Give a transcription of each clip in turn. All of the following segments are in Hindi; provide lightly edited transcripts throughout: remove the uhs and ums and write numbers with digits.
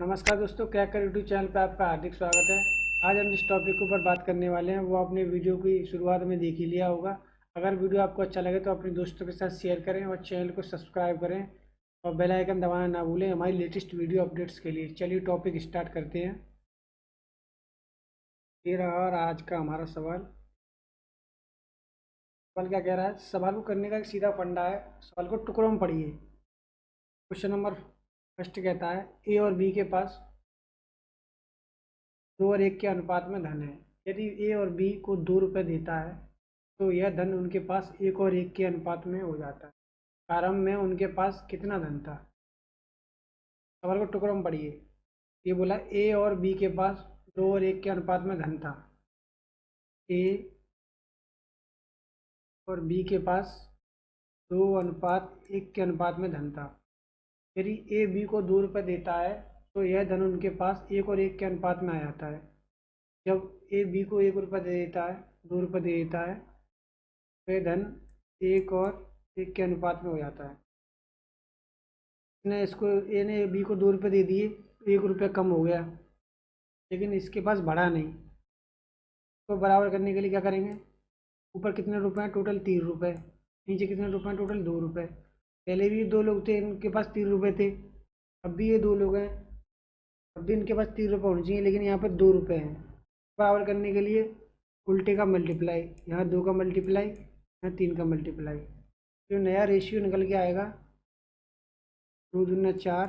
नमस्कार दोस्तों, क्रैक कर यूट्यूब चैनल पर आपका हार्दिक स्वागत है। आज हम जिस टॉपिक के ऊपर बात करने वाले हैं वो आपने वीडियो की शुरुआत में देख ही लिया होगा। अगर वीडियो आपको अच्छा लगे तो अपने दोस्तों के साथ शेयर करें और चैनल को सब्सक्राइब करें और बेल आइकन दबाना ना भूलें हमारी लेटेस्ट वीडियो अपडेट्स के लिए। चलिए टॉपिक स्टार्ट करते हैं। ये रहा और आज का हमारा सवाल। सवाल क्या कह रहा है? सवाल को करने का एक सीधा फंडा है। सवाल को टुकड़ों में पढ़िए। क्वेश्चन नंबर फर्स्ट कहता है ए और बी के पास 2 और 1 के अनुपात में धन है। यदि ए और बी को 2 रुपये देता है तो यह धन उनके पास 1 और 1 के अनुपात में हो जाता है। प्रारंभ में उनके पास कितना धन था? सवाल को टुकड़ों में पढ़िए। ये बोला ए और बी के पास 2 और 1 के अनुपात में धन था। ए और बी के पास 2:1 के अनुपात में धन था। यदि ए बी को 2 रुपये देता है तो यह धन उनके पास 1 और 1 के अनुपात में आ जाता है। जब ए बी को 1 रुपये दे देता है, 2 रुपये दे देता है तो यह धन 1 और 1 के अनुपात में हो जाता है। इसको ए ने बी को 2 रुपये दे दिए, 1 रुपये कम हो गया, लेकिन इसके पास बढ़ा नहीं। तो बराबर करने के लिए क्या करेंगे? ऊपर कितने रुपए हैं? टोटल 3 रुपये। नीचे कितने रुपए हैं? टोटल 2 रुपये। पहले भी 2 लोग थे, इनके पास 3 रुपये थे। अब भी ये 2 लोग हैं, अब भी इनके पास 3 रुपये होने चाहिए, लेकिन यहाँ पर 2 रुपये हैं। बराबर करने के लिए उल्टे का मल्टीप्लाई, यहाँ 2 का मल्टीप्लाई, यहाँ 3 का मल्टीप्लाई। जो नया रेशियो निकल के आएगा 2×4,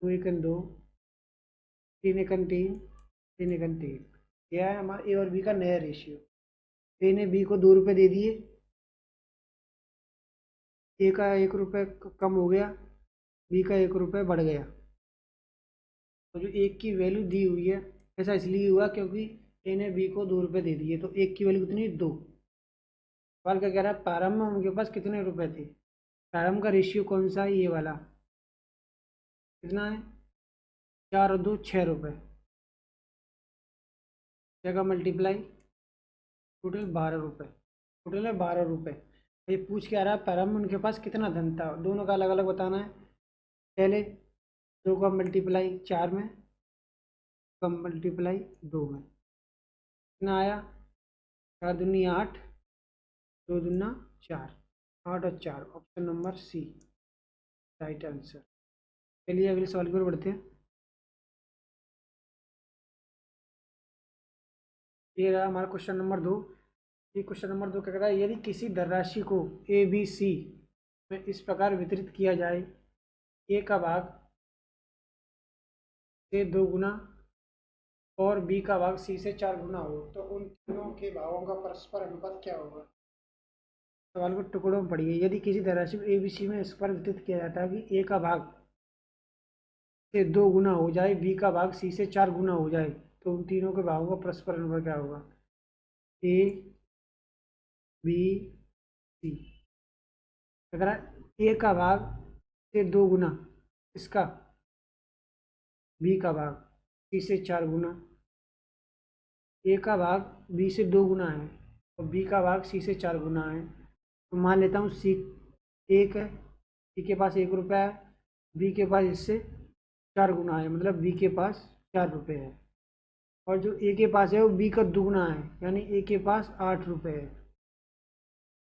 2×1=2, 3×3, 3×3। यह है हमारा ए और बी का नया रेशियो। ए ने बी को 2 रुपये दे दिए, ए का 1 रुपये कम हो गया, बी का 1 रुपये बढ़ गया। तो जो एक की वैल्यू दी हुई है, ऐसा इसलिए हुआ क्योंकि ए ने बी को 2 रुपये दे दिए, तो एक की वैल्यू कितनी? 2। सवाल क्या कह रहा है? प्रारंभ में उनके पास कितने रुपए थे? प्रारंभ का रेशियो कौन सा है? ये वाला। कितना है? 4 और 2 6 रुपये। जगह मल्टीप्लाई, टोटल 12 रुपये। टोटल है 12 रुपये। ये पूछ के आ रहा है प्रारंभ में उनके पास कितना धन था। दोनों का अलग अलग बताना है। पहले 2 का मल्टीप्लाई 4 में, का मल्टीप्लाई 2 में, कितना आया? 4×2 = 8, 2×2 = 4, 8 और 4। Option number C right answer. चलिए अगले सवाल की ओर बढ़ते हैं। ये रहा हमारा क्वेश्चन नंबर 2। ये क्वेश्चन नंबर 2 क्या कहता है? यदि किसी धनराशि को ए बी सी में इस प्रकार वितरित किया जाए, ए का भाग से 2 गुना और बी का भाग सी से 4 गुना हो, तो उन तीनों के भागों का परस्पर अनुपात क्या होगा? सवाल को टुकड़ों में पढ़िए। यदि किसी धनराशि को ए बी सी में इस पर वितरित किया जाता है कि ए का भाग से 2 गुना हो जाए, बी का भाग सी से 4 गुना हो जाए, तो उन तीनों के भागों का परस्पर अनुपात क्या होगा? A B C. अगर ए का भाग से 2 गुना, इसका बी का भाग सी से 4 गुना, ए का भाग बी से 2 गुना है और बी का भाग सी से 4 गुना है। तो मान लेता हूँ सी 1 है, सी के पास 1 रुपया है, बी के पास इससे 4 गुना है, मतलब बी के पास 4 रुपये है। और जो ए के पास है वो बी का दुगुना है, यानी ए के पास 8 रुपये है।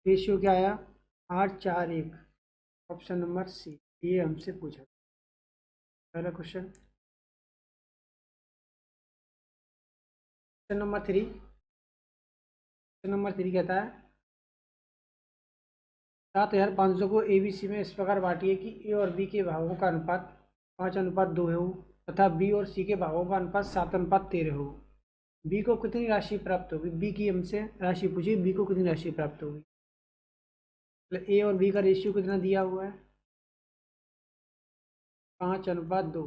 रेशियो क्या आया? 8:4:1। Option number C. ये हमसे पूछा पहला question. Question number 3। Question number 3 कहता है 7,500 को ए बी सी में इस प्रकार बांटिए कि ए और बी के भागों का अनुपात 5:2 हो तथा बी और सी के भागों का अनुपात 7:13 हो। बी को कितनी राशि प्राप्त होगी? बी की हमसे राशि पूछी, बी को कितनी राशि प्राप्त होगी? मतलब ए और बी का रेशियो कितना दिया हुआ है? 5:2।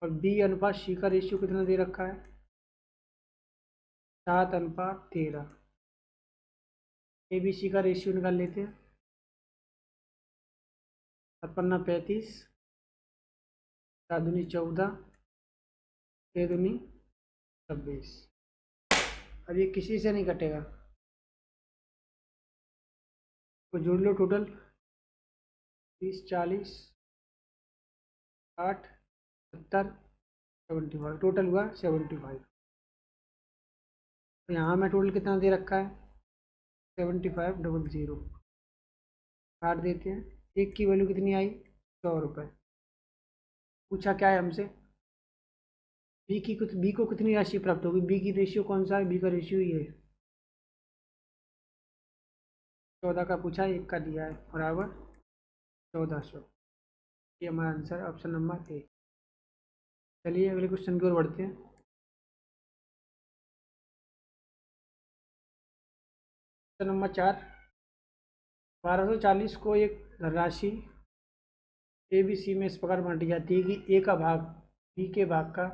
और बी अनुपात सी का रेशियो कितना दे रखा है? 7:13। ए बी सी का रेशियो निकाल लेते हैं। 7×5 = 35, 7×2 = 14, 6×2 = 26। अब ये किसी से नहीं कटेगा, तो जोड़ लो। टोटल 30, 40, 60, 75, टोटल हुआ 75। तो यहाँ में टोटल कितना दे रखा है 7500। काट देते हैं। एक की वैल्यू कितनी आई 100 रुपये। पूछा क्या है हमसे बी को कितनी राशि प्राप्त होगी। बी की रेशियो कौन सा है बी का रेशियो ये 14 का पूछा है 1 का दिया है बराबर 1400। ये हमारा आंसर ऑप्शन नंबर ए। चलिए अगले क्वेश्चन की ओर बढ़ते हैं। Question number 4। 1240 को एक धनराशि ए बी सी में इस प्रकार बांटी जाती है कि ए का भाग बी के भाग का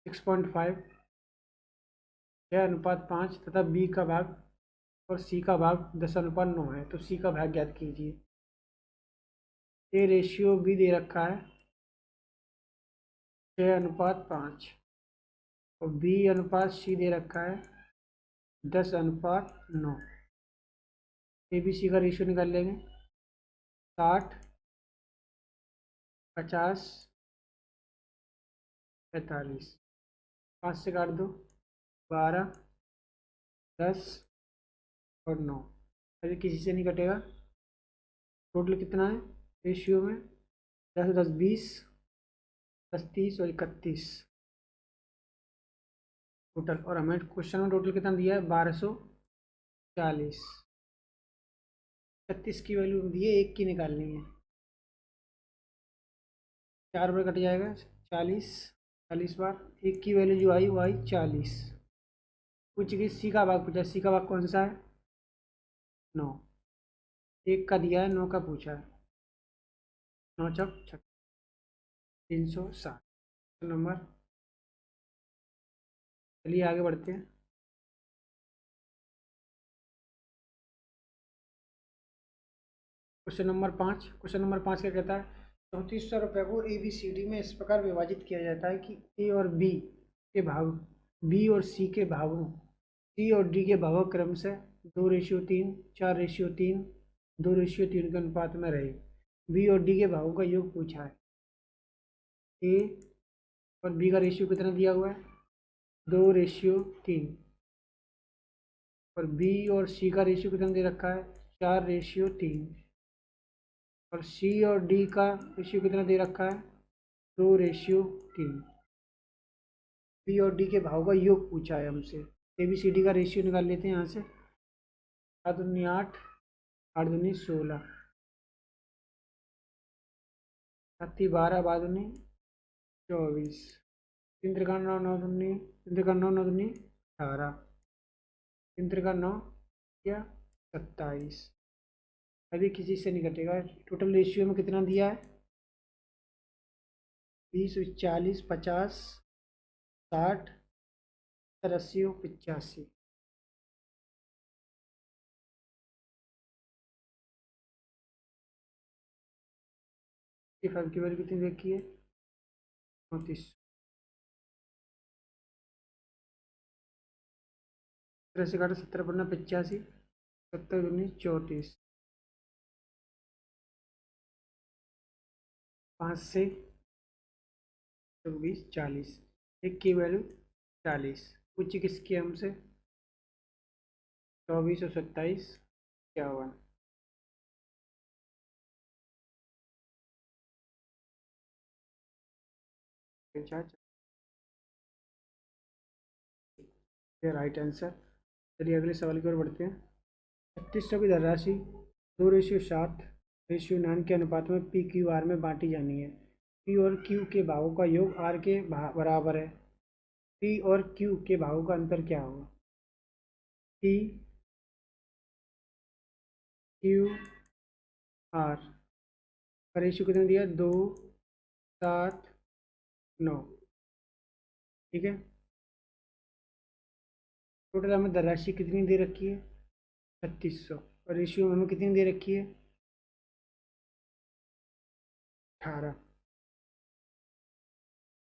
6.5 6:5 तथा बी का भाग और सी का भाग 10:9 है। तो सी का भाग ज्ञात कीजिए। ए रेशियो बी दे रखा है 6:5 और बी अनुपात सी दे रखा है 10:9। ए बी सी का रेशियो निकाल लेंगे 60 50 45। 5 से काट दो 12 10 और 9। अभी किसी से नहीं कटेगा। टोटल कितना है रेशियो में 10 10 20 10 30 और 31 टोटल। और हमें क्वेश्चन में टोटल कितना दिया है 1240। 36 की वैल्यू दी है 1 की निकालनी है। 4 बार कट जाएगा 40 40 बार। 1 की वैल्यू जो आई वो आई 40। पूछ गई सी का भाग पूछा सी का भाग कौन सा है 9। 1 का दिया है 9 का पूछा है 9 चौक 360 नंबर। चलिए आगे बढ़ते हैं। क्वेश्चन नंबर 5 क्या कहता है 3400 रुपये को ए बी सी डी में इस प्रकार विभाजित किया जाता है कि ए और बी के भाग बी और सी के भागों सी और डी के भागों क्रम से 2:3 4:3 2:3 के अनुपात में रहे। बी और डी के भागों का योग पूछा है। ए और बी का रेशियो कितना दिया हुआ है 2:3 और बी और सी का रेशियो कितना दे रखा है 4:3 और सी और डी का रेशियो कितना दे रखा है 2:3। बी और डी के भाव का योग पूछा है हमसे। ए बी सी डी का रेशियो निकाल लेते हैं यहाँ से 7 दूनी 8 8 दूनी 16 7 12 12 दूनी 24 3 त्रिका 9 9 दूनी 3 त्रिका 9 9 दूनी 18 3 त्रिका 9 या 27। अभी किसी से नहीं कटेगा। टोटल रेशियो में कितना दिया है 20 40 50 60 80 और 85। 55 की वैल्यू कितनी देखी है 34। से काटा 70 पड़ना 85 70 19 34 5 से 24 40। एक की वैल्यू 40। पूछी किसकी है हमसे 24 और 27 क्या हुआ। Right answer. चलिए अगले सवाल की ओर बढ़ते हैं। 3600 की धनराशि 2:7:9 के अनुपात में पी क्यू आर में बांटी जानी है। पी और क्यू के भावों का योग आर के बराबर है। पी और क्यू के भावों का अंतर क्या होगा। पी क्यू आर का रेशियो कितना दिया 2:7:9। ठीक है। टोटल हमें धनराशि कितनी दे रखी है 3600 और रेशियो हमें कितनी दे रखी है 18।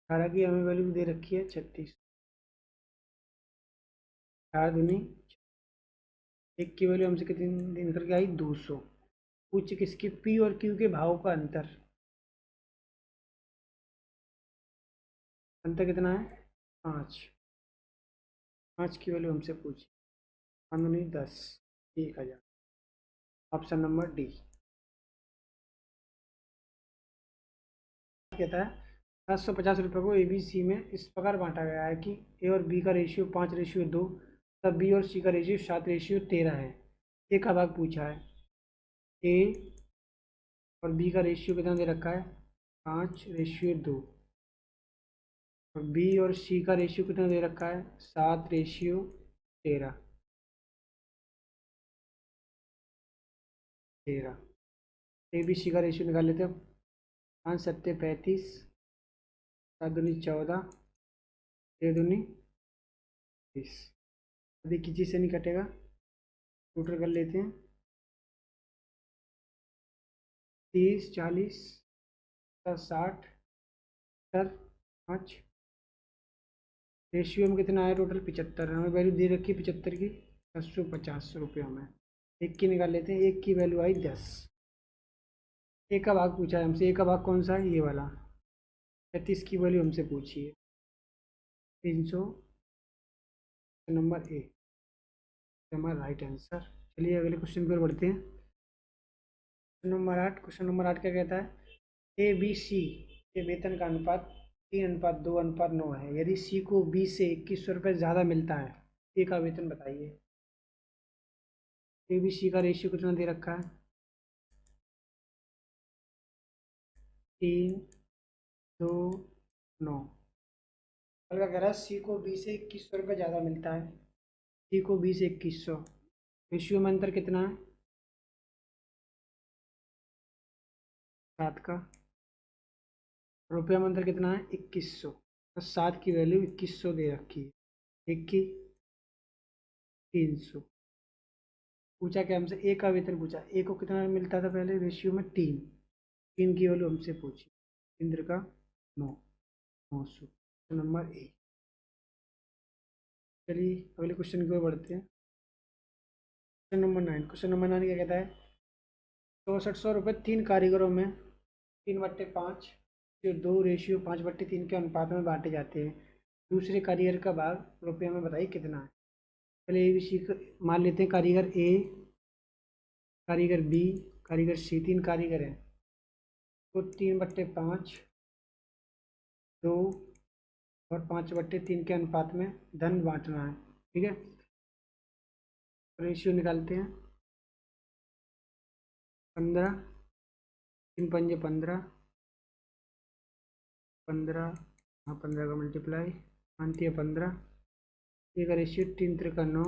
18 की हमें वैल्यू दे रखी है 36। 18 दूनी 1 की वैल्यू हमसे कितनी निकल के आई 200। पूछ किसके पी और क्यू के भाव का अंतर। अंतर कितना है? 5। 5 की वैल्यू हमसे पूछी, 5 दूनी 10, 1000। Option number D. कहता है 750 रुपये को ए बी सी में इस प्रकार बांटा गया है कि ए और बी का रेशियो 5:2, तब बी और सी का रेशियो 7:13 है। ए का भाग पूछा है। ए और बी का रेशियो कितना दे रखा है? 5:2। और बी और सी का रेशियो कितना दे रखा है? 7:13। ए बी सी का रेशियो निकाल लेते हैं। 5 सत्ते 35, 7 दूनी 14, 6 दूनी 20। अभी किसी से नहीं कटेगा, टोटल कर लेते हैं। 30, 40, 60, 5। रेशियो में कितना आया? टोटल 75। हमें वैल्यू दे रखी है 75 की, 750 रुपये में। एक की निकाल लेते हैं। एक की वैल्यू आई 10। एक का भाग पूछा है हमसे। एक का भाग कौन सा है? ये वाला। 35 की वैल्यू हमसे पूछी है। 300 नंबर ए हमारा राइट आंसर। चलिए अगले क्वेश्चन की ओर बढ़ते हैं। Question number 8। क्वेश्चन नंबर 8 क्या कहता है? ए बी सी के वेतन का अनुपात 3:2:9 है। यदि सी को बी से 2100 रुपये ज़्यादा मिलता है, ए का वेतन बताइए। ए बी सी का रेशियो कितना दे रखा है? 3:2:9। क्या कह रहा है? सी को बी से 2100 रुपये ज़्यादा मिलता है। सी को बी से 2100। रेशियो में अंतर कितना है? 7 का। रुपये में अंतर कितना है? 2100। तो 7 की वैल्यू 2100 दे रखी है। एक की 300। पूछा क्या हमसे? ए का वेतन पूछा। ए को कितना मिलता था पहले? रेशियो में 3। 3 की वैल्यू हमसे पूछी। इंद्र का 900 नंबर ए। चलिए अगले क्वेश्चन की ओर बढ़ते हैं। Question number 9। क्वेश्चन नंबर 9 क्या कहता है? 6400 रुपये 3 कारीगरों में 3/5 जो 2:5/3 के अनुपात में बांटे जाते हैं। दूसरे कारीगर का भाग रुपये में बताइए कितना है। पहले ए बी सी मान लेते हैं। कारीगर ए, कारीगर बी, कारीगर सी, 3 कारीगर हैं। तो 3/5, 2 और 5/3 के अनुपात में धन बांटना है। ठीक है, रेशियो निकालते हैं। 15, 3×5 = 15, हाँ 15 का मल्टीप्लाई, 5×15, ये का रेशियो 3×3 = 9,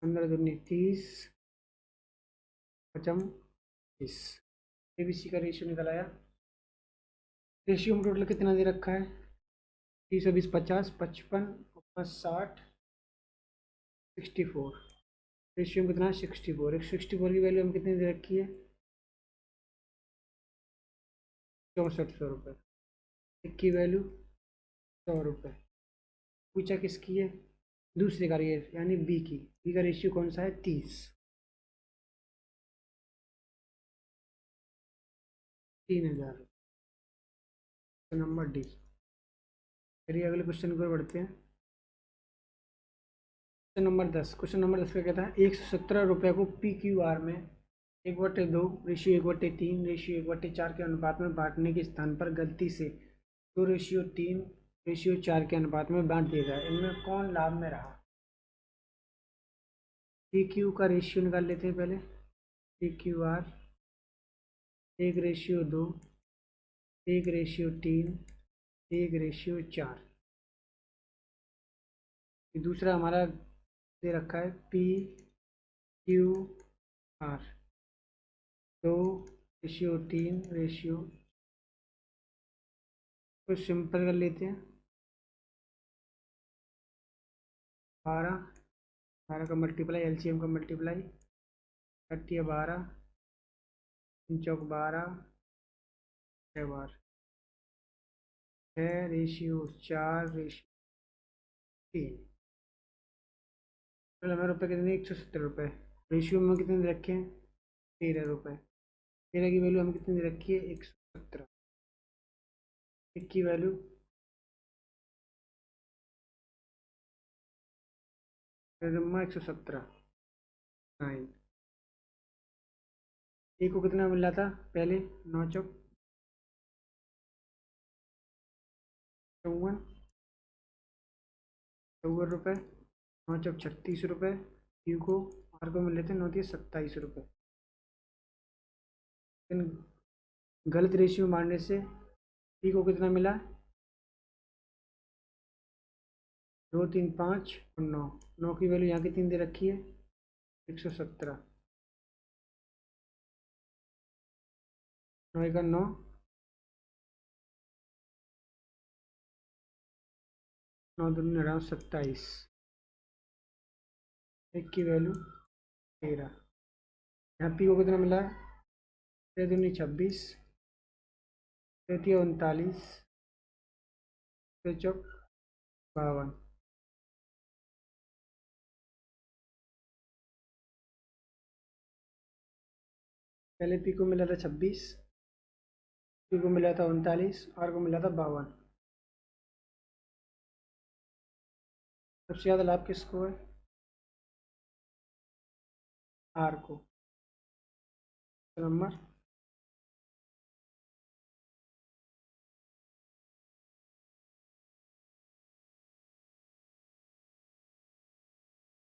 15×2 = 30, 5 30। ए बी सी का रेशियो निकल आया। रेशियो में टोटल कितना दे रखा है? 320, 50, 55, 60, 64। रेशियो में कितना है? 64। 64 की वैल्यू हम कितनी दे रखी है? 6400 रुपये। एक की वैल्यू 100 रुपये। पूछा किसकी है? दूसरे कारीगर यानी बी की। बी का रेशियो कौन सा है? 30। 3000। Number D. चलिए अगले क्वेश्चन की ओर बढ़ते हैं। Question number 10। क्वेश्चन नंबर 10 का कहता है 117 रुपये को पी क्यू आर में 1/2 रेशियो 1/3 रेशियो 1/4 के अनुपात में बांटने के स्थान पर गलती से 2:3 रेशियो 4 के अनुपात में बांट दिया जाए। इनमें कौन लाभ में रहा? पी क्यू का रेशियो निकाल लेते हैं पहले। P Q R 1:2, 1:3, 1:4। दूसरा हमारा दे रखा है पी क्यू आर 2:3 रेशियो। तो सिंपल कर लेते हैं। 12, 12 का मल्टीप्लाई, एलसीएम का मल्टीप्लाई, 30 × 12, 3×4 = 12, 6 बार 6:4:3। चलो हमें रुपये कितने? 170 रुपये। रेशियो में कितने दे रखे हैं? 13 रुपये। 13 की वैल्यू हमें कितनी दे रखी है? 117। एक की वैल्यू जम्मा 117 9। ए को कितना मिल रहा था पहले? 9 चौक 54 रुपये, 9 चौक 36 रुपये। यू को आर को मिल रहे थे 9 दिए 27 रुपये। लेकिन गलत रेशियो मारने से पी को कितना मिला? 2 3 5 और 9। 9 की वैल्यू यहाँ कितनी दे रखी है? 117। 9 का 9, 9 दूनी 27। एक की वैल्यू 13। यहाँ पी को कितना मिला? 3 दूनी 26, 3 39, 3 चौक 52। पहले पी को मिला था 26, पी को मिला था 39, आर को मिला था 52। सबसे ज़्यादा लाभ किसको है? आर को। नंबर